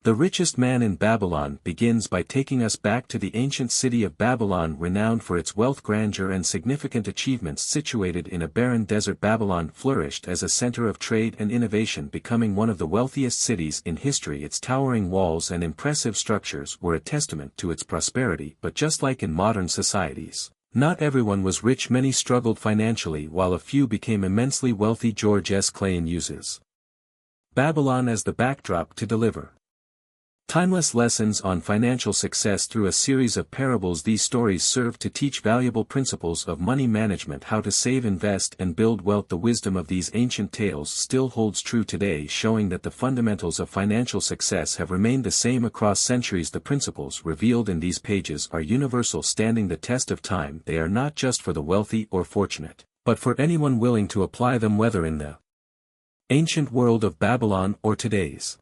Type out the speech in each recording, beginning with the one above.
The Richest Man in Babylon begins by taking us back to the ancient city of Babylon, renowned for its wealth, grandeur and significant achievements. Situated in a barren desert, Babylon flourished as a center of trade and innovation, becoming one of the wealthiest cities in history. Its towering walls and impressive structures were a testament to its prosperity, but just like in modern societies, not everyone was rich. Many struggled financially while a few became immensely wealthy. George S. Clason uses Babylon as the backdrop to deliver timeless lessons on financial success through a series of parables. These stories serve to teach valuable principles of money management, how to save, invest and build wealth. The wisdom of these ancient tales still holds true today, showing that the fundamentals of financial success have remained the same across centuries. The principles revealed in these pages are universal, standing the test of time. They are not just for the wealthy or fortunate, but for anyone willing to apply them, whether in the ancient world of Babylon or today's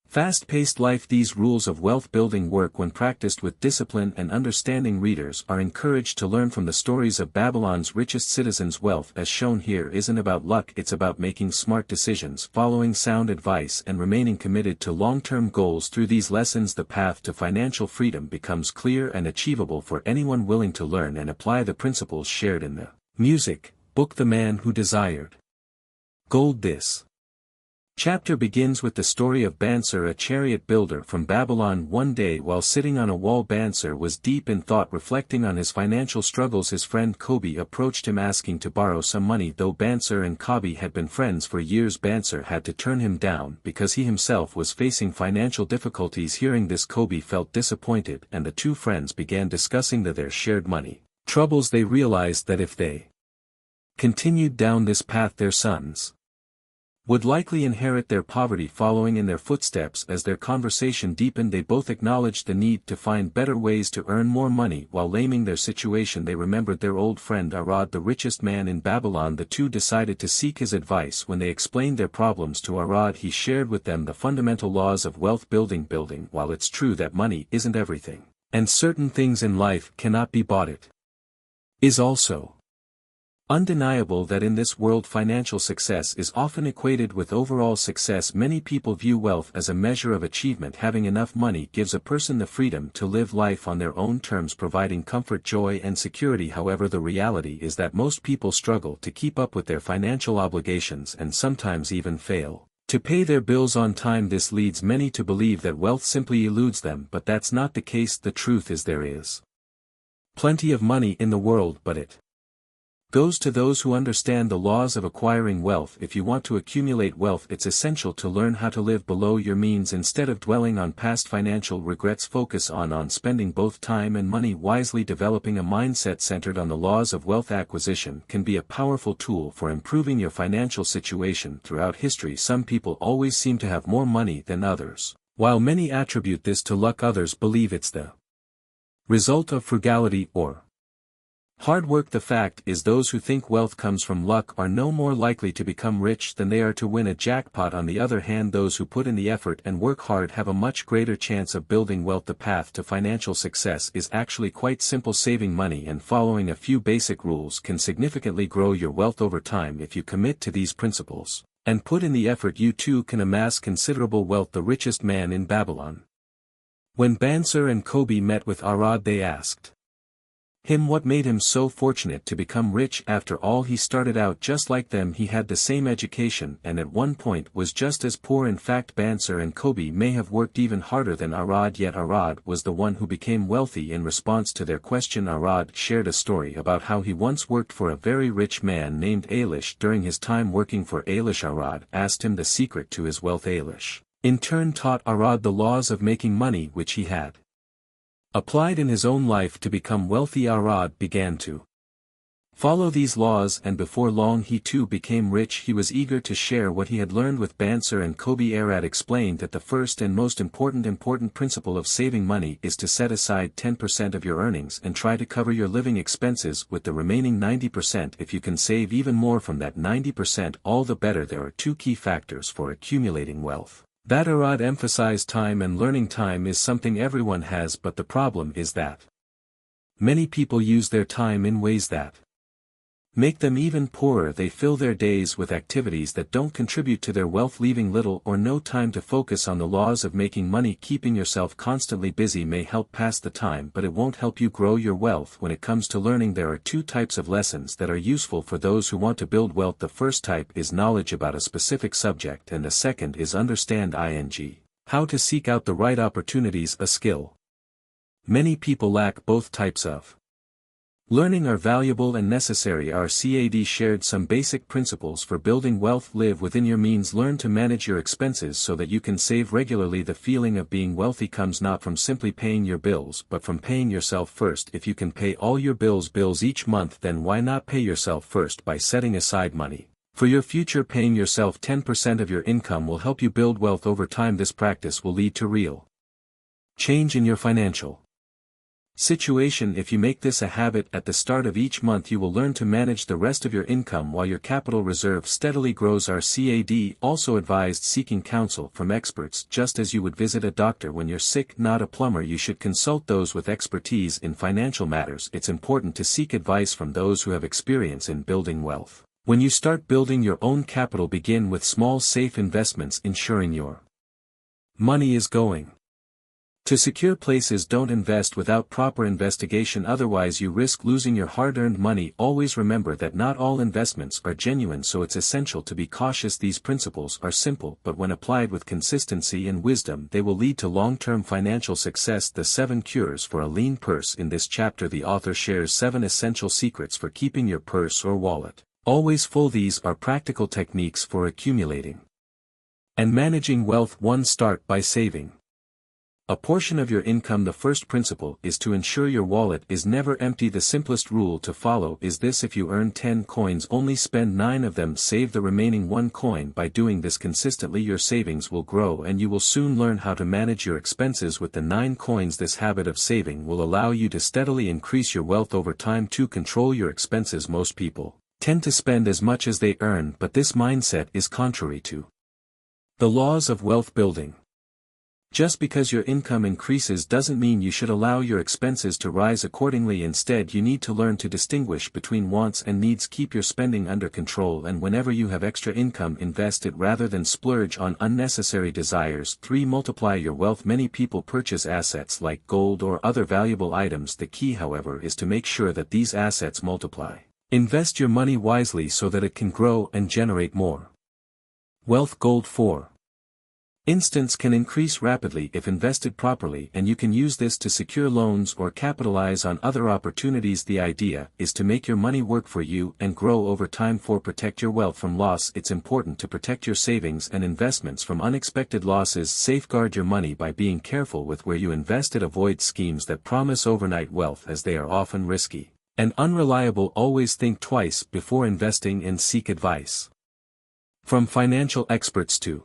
fast-paced life. These rules of wealth-building work when practiced with discipline and understanding. Readers are encouraged to learn from the stories of Babylon's richest citizens. Wealth, as shown here, isn't about luck. It's about making smart decisions, following sound advice and remaining committed to long-term goals. Through these lessons, the path to financial freedom becomes clear and achievable for anyone willing to learn and apply the principles shared in the music book The Man Who Desired Gold. This chapter begins with the story of Bansir, a chariot builder from Babylon. One day, while sitting on a wall, Bansir was deep in thought, reflecting on his financial struggles. His friend Kobi approached him asking to borrow some money. Though Bansir and Kobi had been friends for years, Bansir had to turn him down because he himself was facing financial difficulties. Hearing this, Kobi felt disappointed, and the two friends began discussing their shared money troubles. They realized that if they continued down this path, their sons would likely inherit their poverty, following in their footsteps. As their conversation deepened, they both acknowledged the need to find better ways to earn more money. While laming their situation, they remembered their old friend Arad, the richest man in Babylon. The two decided to seek his advice. When they explained their problems to Arad, he shared with them the fundamental laws of wealth building. While it's true that money isn't everything, and certain things in life cannot be bought, it is also undeniable that in this world financial success is often equated with overall success. Many people view wealth as a measure of achievement. Having enough money gives a person the freedom to live life on their own terms, providing comfort, joy and security. However, the reality is that most people struggle to keep up with their financial obligations and sometimes even fail to pay their bills on time. This leads many to believe that wealth simply eludes them, but that's not the case. The truth is, there is plenty of money in the world, but it goes to those who understand the laws of acquiring wealth. If you want to accumulate wealth, it's essential to learn how to live below your means. Instead of dwelling on past financial regrets, focus on spending both time and money wisely. Developing a mindset centered on the laws of wealth acquisition can be a powerful tool for improving your financial situation. Throughout history, some people always seem to have more money than others. While many attribute this to luck, others believe it's the result of frugality or hard work. The fact is, those who think wealth comes from luck are no more likely to become rich than they are to win a jackpot. On the other hand, those who put in the effort and work hard have a much greater chance of building wealth. The path to financial success is actually quite simple. Saving money and following a few basic rules can significantly grow your wealth over time. If you commit to these principles and put in the effort, you too can amass considerable wealth. The richest man in Babylon. When Bansir and Kobi met with Arad, they asked him what made him so fortunate to become rich. After all, he started out just like them. He had the same education and at one point was just as poor. In fact, Bansir and Kobi may have worked even harder than Arad, yet Arad was the one who became wealthy. In response to their question, Arad shared a story about how he once worked for a very rich man named Ailish. During his time working for Ailish, Arad asked him the secret to his wealth. Ailish in turn taught Arad the laws of making money, which he had applied in his own life to become wealthy. Arad began to follow these laws, and before long he too became rich. He was eager to share what he had learned with Bansir and Kobi. Arad explained that the first and most important principle of saving money is to set aside 10% of your earnings and try to cover your living expenses with the remaining 90%. If you can save even more from that 90%, all the better. There are two key factors for accumulating wealth that Arad emphasized: time and learning. Time is something everyone has, but the problem is that many people use their time in ways that Make them even poorer. They fill their days with activities that don't contribute to their wealth, leaving little or no time to focus on the laws of making money. Keeping yourself constantly busy may help pass the time, but it won't help you grow your wealth. When it comes to learning, there are two types of lessons that are useful for those who want to build wealth. The first type is knowledge about a specific subject, and the second is understand how to seek out the right opportunities, a skill. Many people lack both types of learning are valuable and necessary. Our CAD shared some basic principles for building wealth. Live within your means. Learn to manage your expenses so that you can save regularly. The feeling of being wealthy comes not from simply paying your bills, but from paying yourself first. If you can pay all your bills each month, then why not pay yourself first by setting aside money for your future? Paying yourself 10% of your income will help you build wealth over time. This practice will lead to real change in your financial situation. If you make this a habit at the start of each month, you will learn to manage the rest of your income while your capital reserve steadily grows. Our CAD also advised seeking counsel from experts. Just as you would visit a doctor when you're sick, not a plumber, you should consult those with expertise in financial matters. It's important to seek advice from those who have experience in building wealth. When you start building your own capital, begin with small, safe investments, ensuring your money is going to secure places. Don't invest without proper investigation, otherwise you risk losing your hard-earned money. Always remember that not all investments are genuine, so it's essential to be cautious. These principles are simple, but when applied with consistency and wisdom, they will lead to long-term financial success. The 7 cures for a lean purse. In this chapter, the author shares 7 essential secrets for keeping your purse or wallet always full. These are practical techniques for accumulating and managing wealth. 1. Start by saving a portion of your income. The first principle is to ensure your wallet is never empty. The simplest rule to follow is this: if you earn 10 coins, only spend 9 of them. Save the remaining 1 coin. By doing this consistently, your savings will grow and you will soon learn how to manage your expenses with the 9 coins. This habit of saving will allow you to steadily increase your wealth over time. 2. Control your expenses. Most people tend to spend as much as they earn, but this mindset is contrary to the laws of wealth building. Just because your income increases doesn't mean you should allow your expenses to rise accordingly. Instead, you need to learn to distinguish between wants and needs. Keep your spending under control, and whenever you have extra income, invest it rather than splurge on unnecessary desires. 3. Multiply your wealth. Many people purchase assets like gold or other valuable items. The key, however, is to make sure that these assets multiply. Invest your money wisely so that it can grow and generate more wealth. Gold, for instance, can increase rapidly if invested properly, and you can use this to secure loans or capitalize on other opportunities. The idea is to make your money work for you and grow over time. 4. Protect your wealth from loss. It's important to protect your savings and investments from unexpected losses. Safeguard your money by being careful with where you invest it. Avoid schemes that promise overnight wealth, as they are often risky and unreliable. Always think twice before investing and seek advice from financial experts to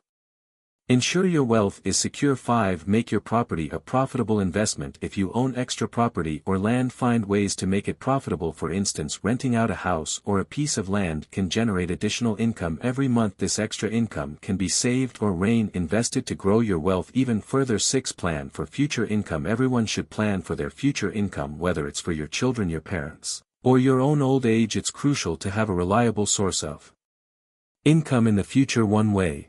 ensure your wealth is secure. 5. Make your property a profitable investment. If you own extra property or land, find ways to make it profitable. For instance, renting out a house or a piece of land can generate additional income every month. This extra income can be saved or reinvested to grow your wealth even further. 6. Plan for future income. Everyone should plan for their future income, whether it's for your children, your parents, or your own old age. It's crucial to have a reliable source of income in the future. One way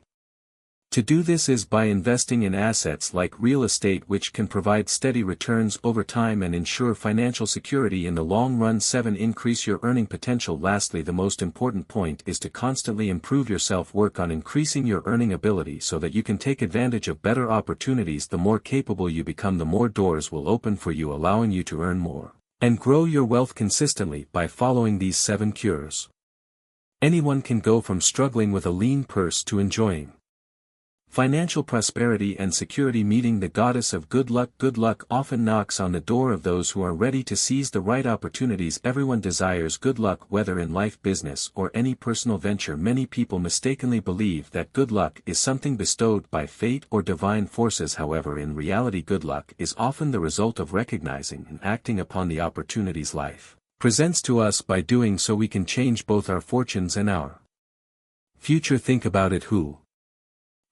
to do this is by investing in assets like real estate, which can provide steady returns over time and ensure financial security in the long run. 7. Increase your earning potential. Lastly, the most important point is to constantly improve yourself. Work on increasing your earning ability so that you can take advantage of better opportunities. The more capable you become, the more doors will open for you, allowing you to earn more and grow your wealth consistently. By following these 7 cures, anyone can go from struggling with a lean purse to enjoying financial prosperity and security. Meeting the goddess of good luck. Good luck often knocks on the door of those who are ready to seize the right opportunities. Everyone desires good luck, whether in life, business, or any personal venture. Many people mistakenly believe that good luck is something bestowed by fate or divine forces. However, in reality, good luck is often the result of recognizing and acting upon the opportunities life presents to us. By doing so, we can change both our fortunes and our future. Think about it. Who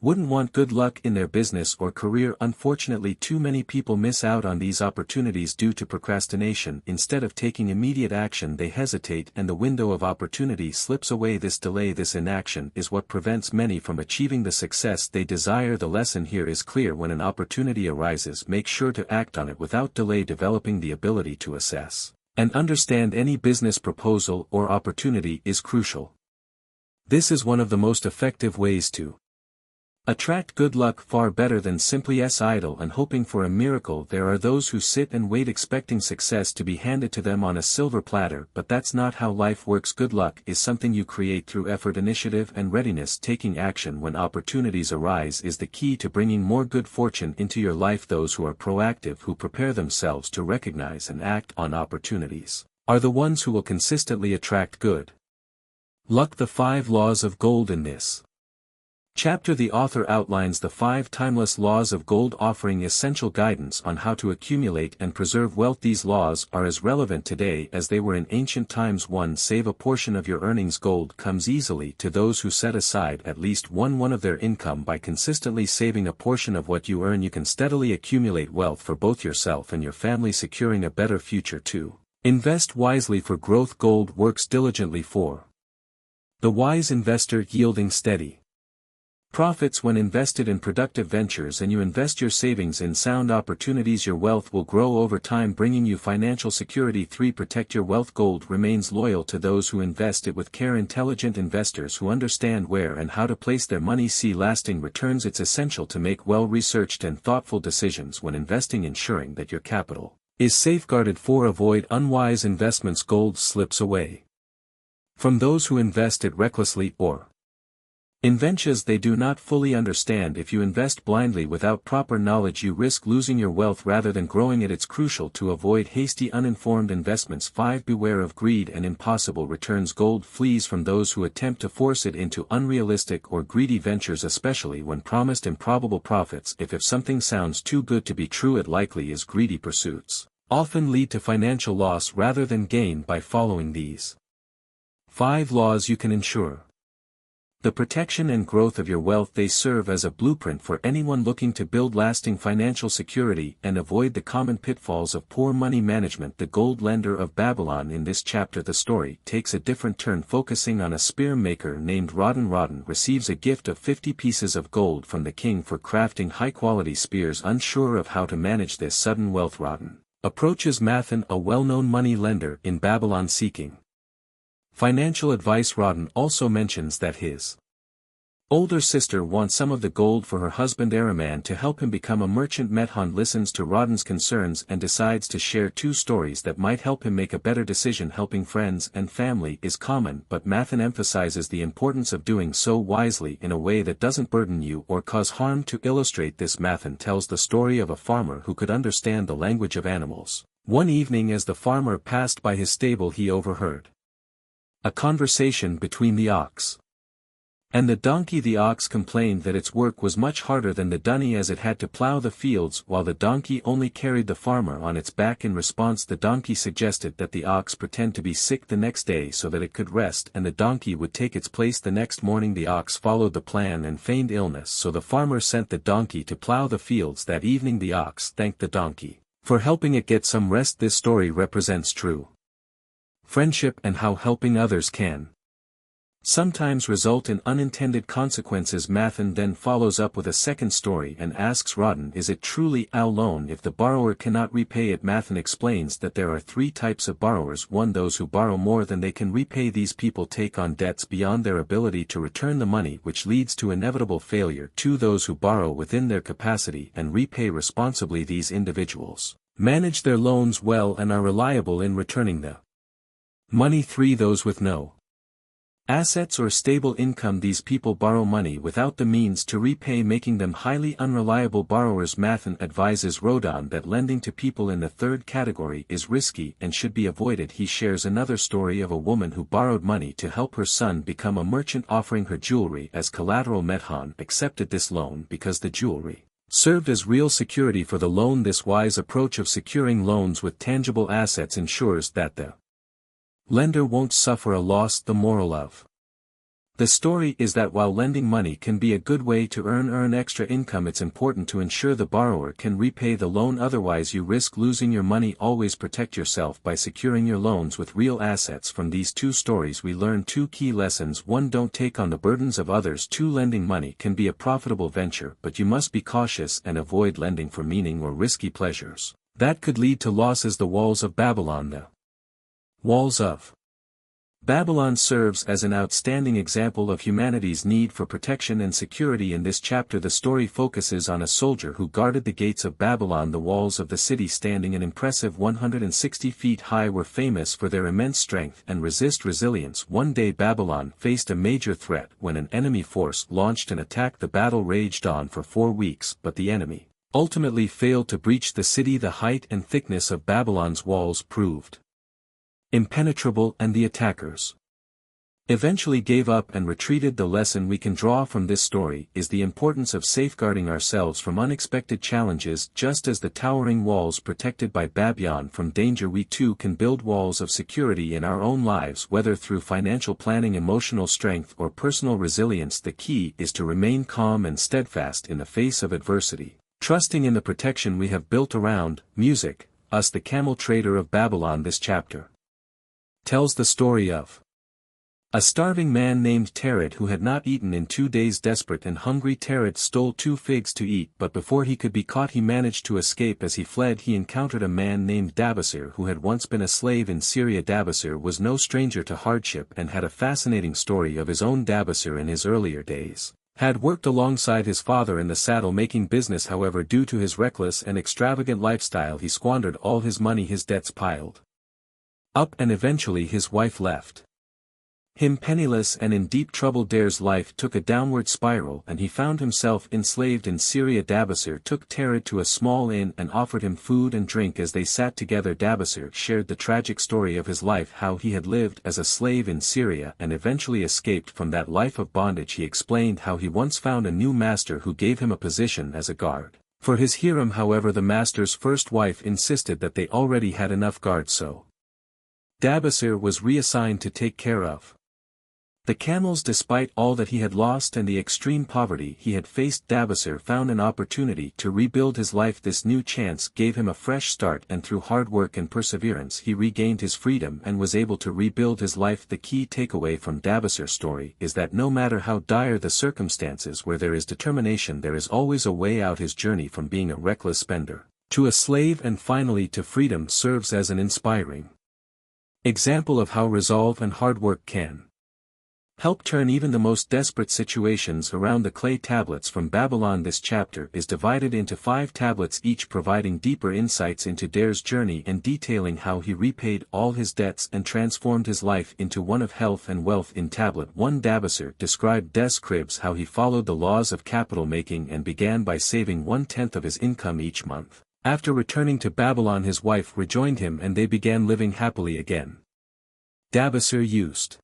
wouldn't want good luck in their business or career. Unfortunately, too many people miss out on these opportunities due to procrastination. Instead of taking immediate action, they hesitate and the window of opportunity slips away. This delay, this inaction, is what prevents many from achieving the success they desire. The lesson here is clear: when an opportunity arises, make sure to act on it without delay. Developing the ability to assess and understand any business proposal or opportunity is crucial. This is one of the most effective ways to attract good luck, far better than simply idle and hoping for a miracle. There are those who sit and wait expecting success to be handed to them on a silver platter, but that's not how life works. Good luck is something you create through effort, initiative, and readiness. Taking action when opportunities arise is the key to bringing more good fortune into your life. Those who are proactive, who prepare themselves to recognize and act on opportunities, are the ones who will consistently attract good luck. The 5 laws of gold. In this chapter, the author outlines the 5 timeless laws of gold, offering essential guidance on how to accumulate and preserve wealth. These laws are as relevant today as they were in ancient times. 1. Save a portion of your earnings. Gold comes easily to those who set aside at least one of their income. By consistently saving a portion of what you earn, you can steadily accumulate wealth for both yourself and your family, securing a better future. 2. Invest wisely for growth. Gold works diligently for the wise investor, yielding steady profits when invested in productive ventures, and you invest your savings in sound opportunities. Your wealth will grow over time, bringing you financial security. 3. Protect your wealth. Gold remains loyal to those who invest it with care. Intelligent investors who understand where and how to place their money see lasting returns. It's essential to make well-researched and thoughtful decisions when investing, ensuring that your capital is safeguarded. 4. Avoid unwise investments. Gold slips away from those who invest it recklessly or in ventures they do not fully understand. If you invest blindly without proper knowledge, you risk losing your wealth rather than growing it. It's crucial to avoid hasty, uninformed investments. 5. Beware of greed and impossible returns. Gold flees from those who attempt to force it into unrealistic or greedy ventures, especially when promised improbable profits. If something sounds too good to be true, it likely is. Greedy pursuits often lead to financial loss rather than gain. By following these 5 laws, you can ensure the protection and growth of your wealth. They serve as a blueprint for anyone looking to build lasting financial security and avoid the common pitfalls of poor money management. The Gold Lender of Babylon. In this chapter, the story takes a different turn, focusing on a spear maker named Rodden. Rodden receives a gift of 50 pieces of gold from the king for crafting high-quality spears. Unsure of how to manage this sudden wealth, Rodden approaches Mathan, a well-known money lender in Babylon, seeking financial advice. Rodden also mentions that his older sister wants some of the gold for her husband Araman to help him become a merchant. Mathan listens to Rodden's concerns and decides to share 2 stories that might help him make a better decision. Helping friends and family is common, but Mathan emphasizes the importance of doing so wisely in a way that doesn't burden you or cause harm. To illustrate this, Mathan tells the story of a farmer who could understand the language of animals. One evening, as the farmer passed by his stable, he overheard a conversation between the ox and the donkey. The ox complained that its work was much harder than the dunny, as it had to plow the fields while the donkey only carried the farmer on its back. In response, the donkey suggested that the ox pretend to be sick the next day so that it could rest and the donkey would take its place the next morning. The ox followed the plan and feigned illness, so the farmer sent the donkey to plow the fields that evening. The ox thanked the donkey for helping it get some rest. This story represents true friendship and how helping others can sometimes result in unintended consequences. Mathan then follows up with a second story and asks Rodden, is it truly a loan if the borrower cannot repay it? Mathan explains that there are 3 types of borrowers. 1. Those who borrow more than they can repay. These people take on debts beyond their ability to return the money, which leads to inevitable failure. 2. Those who borrow within their capacity and repay responsibly. These individuals manage their loans well and are reliable in returning the money. 3. Those with no assets or stable income. These people borrow money without the means to repay, making them highly unreliable borrowers. Mathan advises Rodden that lending to people in the 3rd category is risky and should be avoided. He shares another story of a woman who borrowed money to help her son become a merchant, offering her jewelry as collateral. Mathan accepted this loan because the jewelry served as real security for the loan. This wise approach of securing loans with tangible assets ensures that the lender won't suffer a loss. The moral of The story is that while lending money can be a good way to earn extra income, it's important to ensure the borrower can repay the loan, otherwise you risk losing your money. Always protect yourself by securing your loans with real assets. From these two stories we learn two key lessons. 1. Don't take on the burdens of others. 2. Lending money can be a profitable venture, but you must be cautious and avoid lending for meaning or risky pleasures that could lead to losses. The Walls of Babylon. The Walls of Babylon serves as an outstanding example of humanity's need for protection and security. In this chapter the story focuses on a soldier who guarded the gates of Babylon. The walls of the city, standing an impressive 160 feet high, were famous for their immense strength and resilience. One day Babylon faced a major threat when an enemy force launched an attack. The battle raged on for 4 weeks, but the enemy ultimately failed to breach the city. The height and thickness of Babylon's walls proved impenetrable, and the attackers eventually gave up and retreated. The lesson we can draw from this story is the importance of safeguarding ourselves from unexpected challenges. Just as the towering walls protected by Babylon from danger, we too can build walls of security in our own lives, whether through financial planning, emotional strength, or personal resilience. The key is to remain calm and steadfast in the face of adversity, trusting in the protection we have built around us. The camel trader of Babylon. This chapter tells the story of a starving man named Tarid who had not eaten in 2 days. Desperate and hungry, Tarid stole 2 figs to eat, but before he could be caught he managed to escape. As he fled he encountered a man named Dabasir who had once been a slave in Syria. Dabasir was no stranger to hardship and had a fascinating story of his own. Dabasir in his earlier days had worked alongside his father in the saddle-making business. However, due to his reckless and extravagant lifestyle he squandered all his money. His debts piled up and eventually his wife left him penniless and in deep trouble. Dar's life took a downward spiral and he found himself enslaved in Syria. Dabasir took Tarid to a small inn and offered him food and drink. As they sat together, Dabasir shared the tragic story of his life, how he had lived as a slave in Syria and eventually escaped from that life of bondage. He explained how he once found a new master who gave him a position as a guard for his harem. However, the master's first wife insisted that they already had enough guards, so Dabasir was reassigned to take care of the camels. Despite all that he had lost and the extreme poverty he had faced, Dabasir found an opportunity to rebuild his life. This new chance gave him a fresh start, and through hard work and perseverance he regained his freedom and was able to rebuild his life. The key takeaway from Dabasir's story is that no matter how dire the circumstances, where there is determination there is always a way out. His journey from being a reckless spender to a slave and finally to freedom serves as an inspiring example of how resolve and hard work can help turn even the most desperate situations around. The clay tablets from Babylon. This chapter is divided into 5 tablets, each providing deeper insights into Dar's journey and detailing how he repaid all his debts and transformed his life into one of health and wealth. In Tablet 1, Dabasir described Des Cribs, how he followed the laws of capital making and began by saving 1/10 of his income each month. After returning to Babylon, his wife rejoined him and they began living happily again. Dabasir used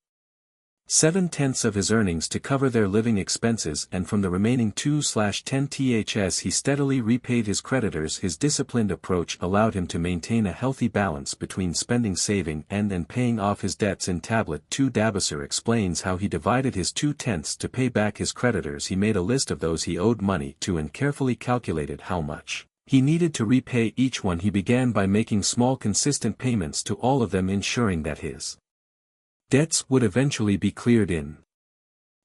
7/10 of his earnings to cover their living expenses, and from the remaining 2/10 he steadily repaid his creditors. His disciplined approach allowed him to maintain a healthy balance between spending, saving, and paying off his debts. In Tablet 2, Dabasir explains how he divided his 2/10 to pay back his creditors. He made a list of those he owed money to and carefully calculated how much he needed to repay each one. He began by making small consistent payments to all of them, ensuring that his debts would eventually be cleared. In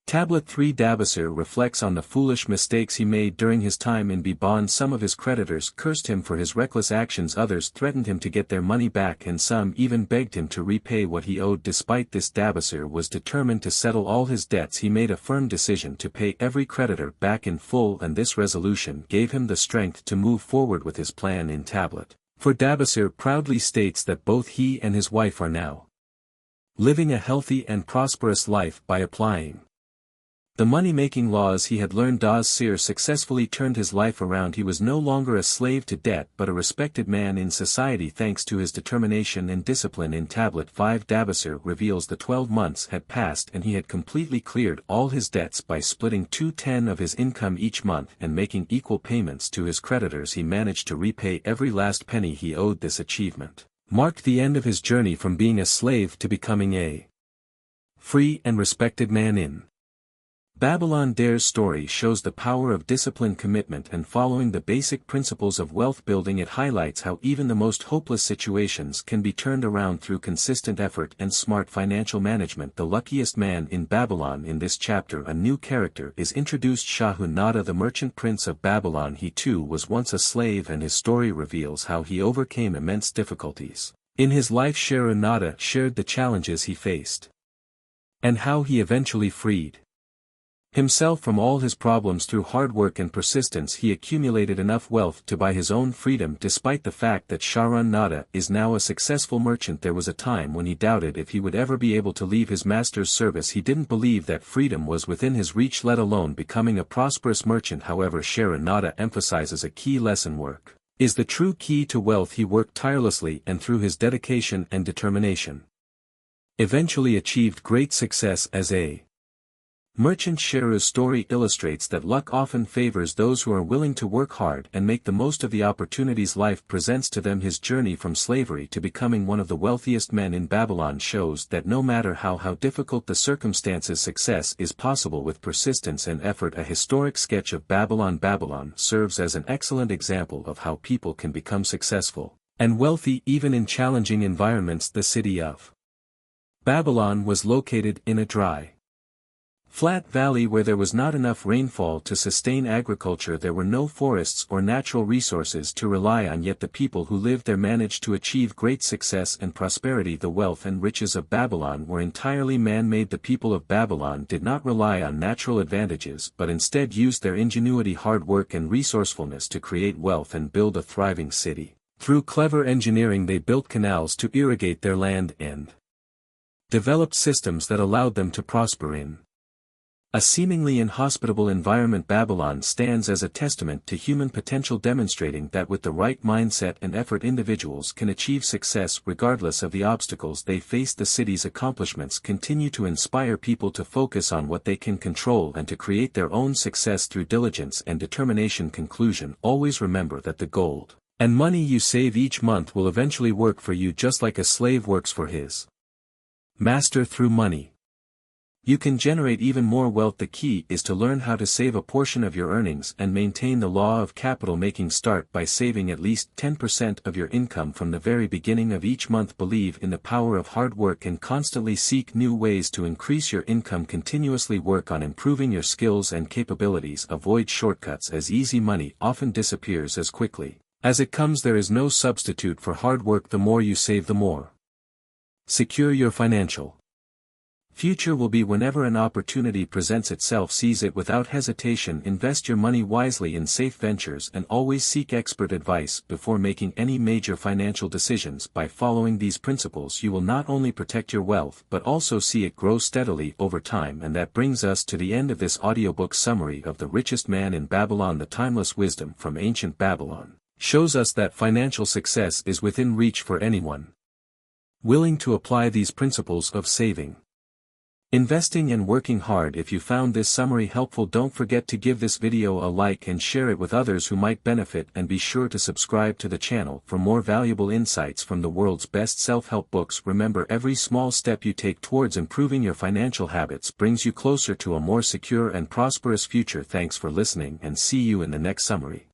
Tablet 3, Dabasir reflects on the foolish mistakes he made during his time in Babylon. Some of his creditors cursed him for his reckless actions, others threatened him to get their money back, and some even begged him to repay what he owed. Despite this, Dabasir was determined to settle all his debts. He made a firm decision to pay every creditor back in full, and this resolution gave him the strength to move forward with his plan. In Tablet 4, Dabasir proudly states that both he and his wife are now living a healthy and prosperous life by applying the money-making laws he had learned. Dabasir successfully turned his life around. He was no longer a slave to debt but a respected man in society thanks to his determination and discipline. In Tablet 5, Dabasir reveals the 12 months had passed and he had completely cleared all his debts by splitting 2/10 of his income each month and making equal payments to his creditors. He managed to repay every last penny he owed. This achievement marked the end of his journey from being a slave to becoming a free and respected man. In Babylon Dare's story shows the power of disciplined commitment and following the basic principles of wealth building. It highlights how even the most hopeless situations can be turned around through consistent effort and smart financial management. The luckiest man in Babylon. In this chapter, a new character is introduced, Shahu-Nada, the merchant prince of Babylon. He too was once a slave, and his story reveals how he overcame immense difficulties in his life. Shahu-Nada shared the challenges he faced and how he eventually freed himself from all his problems. Through hard work and persistence, he accumulated enough wealth to buy his own freedom. Despite the fact that Shahu-Nada is now a successful merchant, there was a time when he doubted if he would ever be able to leave his master's service. He didn't believe that freedom was within his reach, let alone becoming a prosperous merchant. However, Shahu-Nada emphasizes a key lesson: work is the true key to wealth. He worked tirelessly and through his dedication and determination, eventually achieved great success as a merchant. Shahu's story illustrates that luck often favors those who are willing to work hard and make the most of the opportunities life presents to them. His journey from slavery to becoming one of the wealthiest men in Babylon shows that no matter how difficult the circumstances, success is possible with persistence and effort. A historic sketch of Babylon. Babylon serves as an excellent example of how people can become successful and wealthy even in challenging environments. The city of Babylon was located in a dry, flat valley where there was not enough rainfall to sustain agriculture. There were no forests or natural resources to rely on, yet the people who lived there managed to achieve great success and prosperity. The wealth and riches of Babylon were entirely man-made. The people of Babylon did not rely on natural advantages but instead used their ingenuity, hard work and resourcefulness to create wealth and build a thriving city. Through clever engineering, they built canals to irrigate their land and developed systems that allowed them to prosper in a seemingly inhospitable environment. Babylon stands as a testament to human potential, demonstrating that with the right mindset and effort, individuals can achieve success regardless of the obstacles they face. The city's accomplishments continue to inspire people to focus on what they can control and to create their own success through diligence and determination. Conclusion: always remember that the gold and money you save each month will eventually work for you, just like a slave works for his master. Through money, you can generate even more wealth. The key is to learn how to save a portion of your earnings and maintain the law of capital making. Start by saving at least 10% of your income from the very beginning of each month. Believe in the power of hard work and constantly seek new ways to increase your income. Continuously work on improving your skills and capabilities. Avoid shortcuts, as easy money often disappears as quickly as it comes. There is no substitute for hard work. The more you save, the more secure your financial future will be. Whenever an opportunity presents itself, seize it without hesitation. Invest your money wisely in safe ventures and always seek expert advice before making any major financial decisions. By following these principles, you will not only protect your wealth but also see it grow steadily over time. And that brings us to the end of this audiobook summary of The Richest Man in Babylon. The timeless wisdom from ancient Babylon shows us that financial success is within reach for anyone willing to apply these principles of saving, investing and working hard. If you found this summary helpful, don't forget to give this video a like and share it with others who might benefit, and be sure to subscribe to the channel for more valuable insights from the world's best self-help books. Remember, every small step you take towards improving your financial habits brings you closer to a more secure and prosperous future. Thanks for listening, and see you in the next summary.